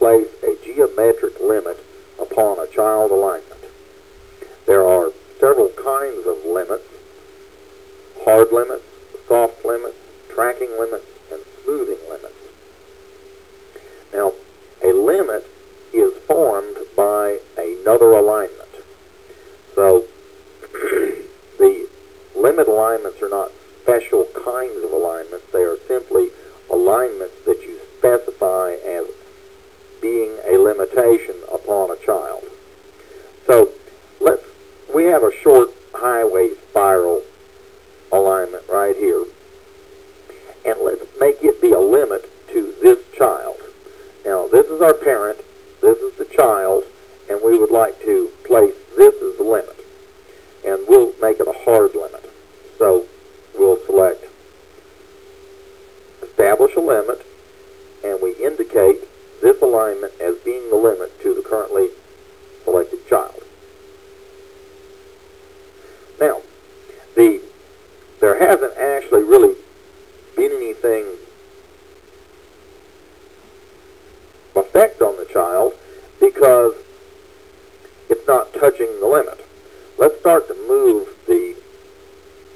place a geometric limit upon a child alignment. There are several kinds of limits: hard limits, soft limits, tracking limits, and smoothing limits. Now, a limit is formed by another alignment. So, the limit alignments are not special kinds of alignments. They are simply alignments that you specify as being a limitation upon a child. So, we have a short highway spiral alignment right here, and let's make it be a limit to this child. Now, this is our parent, this is the child, and we would like to place this as the limit, and we'll make it a hard limit. So we'll select establish a limit, and we indicate this alignment as being the limit to the currently selected child. Now, there hasn't actually really been anything effect on the child because it's not touching the limit. Let's start to move the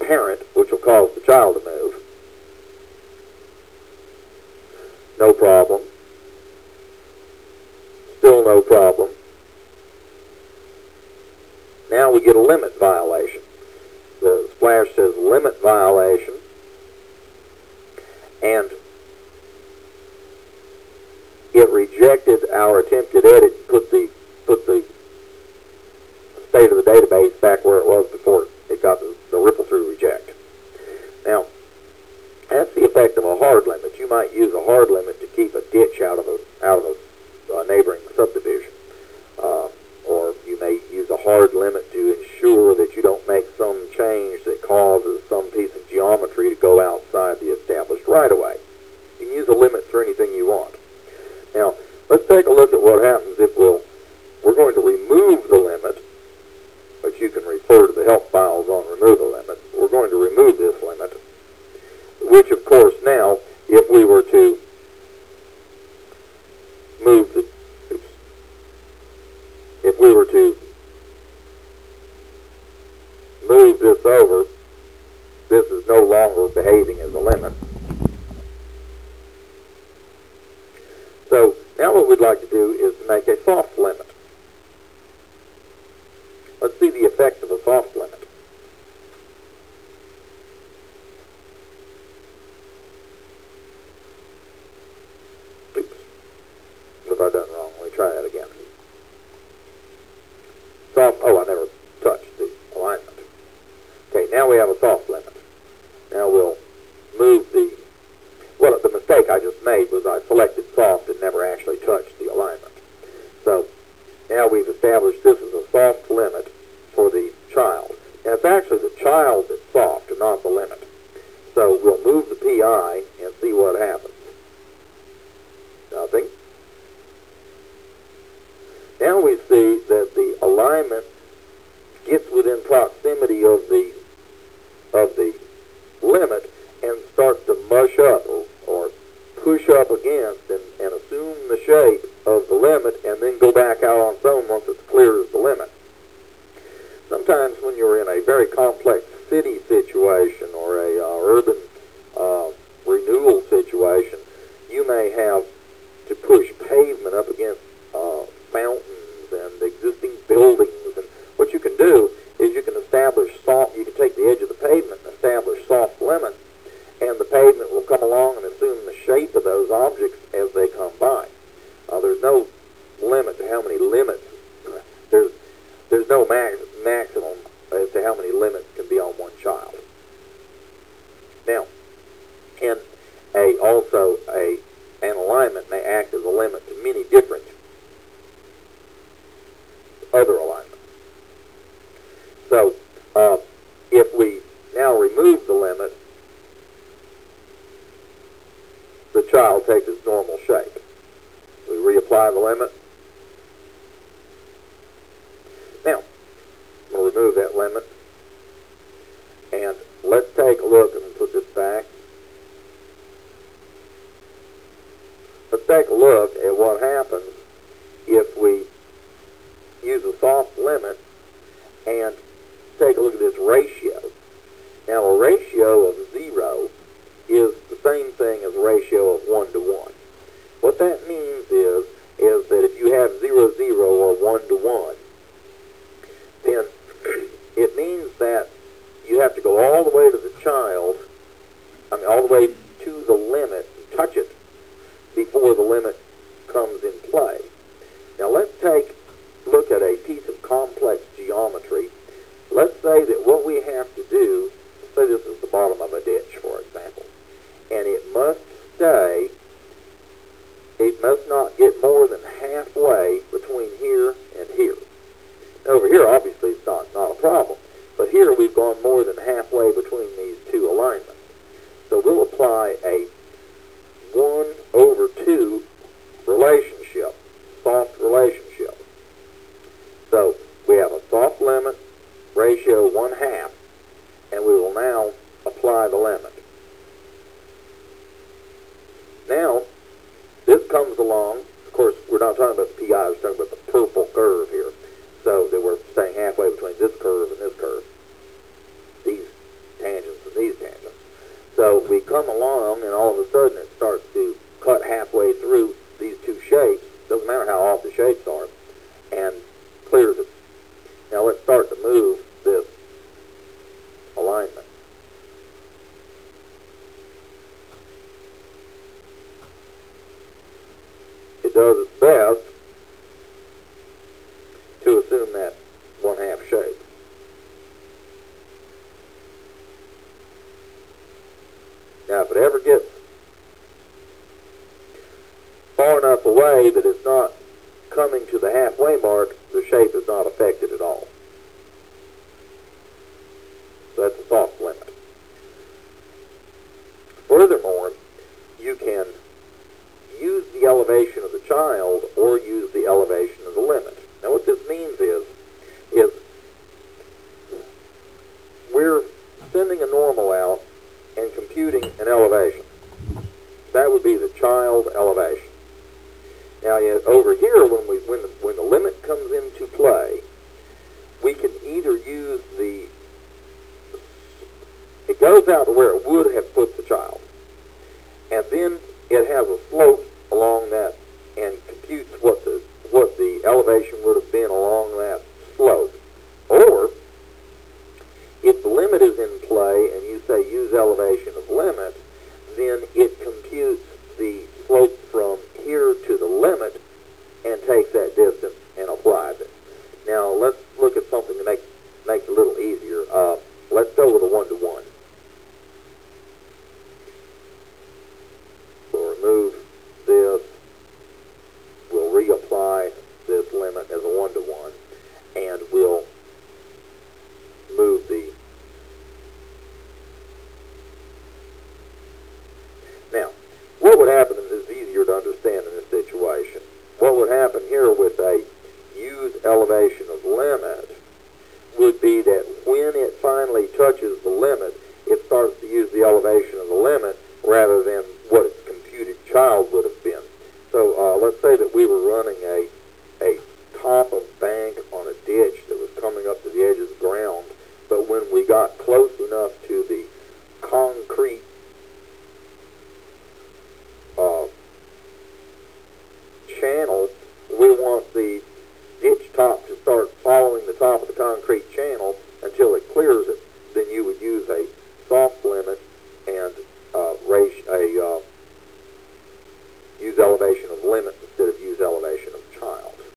parent, which will cause the child to move. No problem. Still no problem. Now we get a limit violation. The splash says limit violation, and it rejected our attempted edit and put the state of the database back where it was before it got the ripple-through reject. Now, that's the effect of a hard limit. You might use a hard limit to keep a ditch out of a neighboring subdivision, or you may use a hard limit to ensure that you don't make some change that causes some piece of geometry to go outside the established right-of-way. You can use a limit for anything you want. Now, let's take a look at what happens if we're going to remove the limit, but you can refer to the help files on remove a limit. We're going to remove this limit, which of course now, if we were to move this over, this is no longer behaving as a limit. So now what we'd like to do is to make a soft limit. Let's see the effect of a soft limit. Oops. What have I done wrong? Let me try that again. I never touched the alignment. Okay, now we have a soft limit. Now we'll move the mistake I just made was I selected soft and never actually touched the alignment. So now we've established this is a soft limit for the child. And it's actually the child that's soft and not the limit. So we'll move the PI and see what happens. Nothing. Now we see that the alignment gets within proximity of the limit and starts to mush up or push up against and assume the shape of the limit and then go back out on its own once it's clear as the limit. Sometimes when you're in a very complex city situation or a urban renewal situation, you may have to push pavement up against mountains and existing buildings. And what you can do is you can take the edge of the pavement and establish soft limits, and the pavement will come along and assume the shape of those objects as they come by. There's no limit to how many limits. There's no maximum as to how many limits can be on one child. Now, and an alignment may act as a limit to many different other alignments. So, if we now remove the limit, the child takes its normal shape. We reapply the limit. Now, we'll remove that limit. And let's take a look and put this back. Let's take a look at what happens if we use a soft limit and take a look at this ratio. Now, a ratio of 0 is the same thing as a ratio of 1 to 1. What that means is that if you have 0, 0 or 1 to 1, then it means that you have to go all the way to the child, all the way to the limit, and touch it before the limit comes in play. Now let's take a look at a piece of complex geometry. Let's say that what we have to do, say this is the bottom of a ditch, for example, and it must not get more than halfway between here and here. Over here, obviously, it's not a problem, but here we've gone more than halfway between these two alignments. So we'll apply a 1/2 relationship, soft relationship. So we have a soft limit, ratio 1/2, and we will now apply the limit. Now, this comes along. Of course, we're not talking about the PI, we're talking about the purple curve here. So that we're staying halfway between this curve and this curve, these tangents and these tangents. So we come along, and all of a sudden it starts to cut halfway through these two shapes. Doesn't matter how off the shapes are, and clears it. Now let's start to move this alignment. It does its best to assume that 1/2 shape. Now, if it ever gets far enough away that it's not coming to the halfway mark, the shape is not affected at all. So that's a soft limit. Furthermore, you can use the elevation of the child or use the elevation of the limit. Now what this means is we're sending a normal out and computing an elevation. That would be the child elevation. Now over here, when the limit comes into play, we can either use it goes out to where it would have put the child, and then it has a slope along that and computes what the elevation would have been along that slope. Or if the limit is in play and you say use elevation of limit, then it computes the slope from here to the limit and takes that distance and applies it. Now let's look at something to make it a little easier. Let's go with a 1 to 1. We'll remove this. We'll reapply this limit as a 1 to 1, and we'll move the. Now, what would happen, and this is easier to understand in this situation, what would happen here with a use elevation of limit would be that when it finally touches the limit, it starts to use the elevation of the limit rather than what its computed child would have been. So let's say that we were running a top of bank on a ditch that was coming up to the edge of the ground, but when we got close enough to the concrete channel, we want the ditch top to start following the top of the concrete channel until it clears it.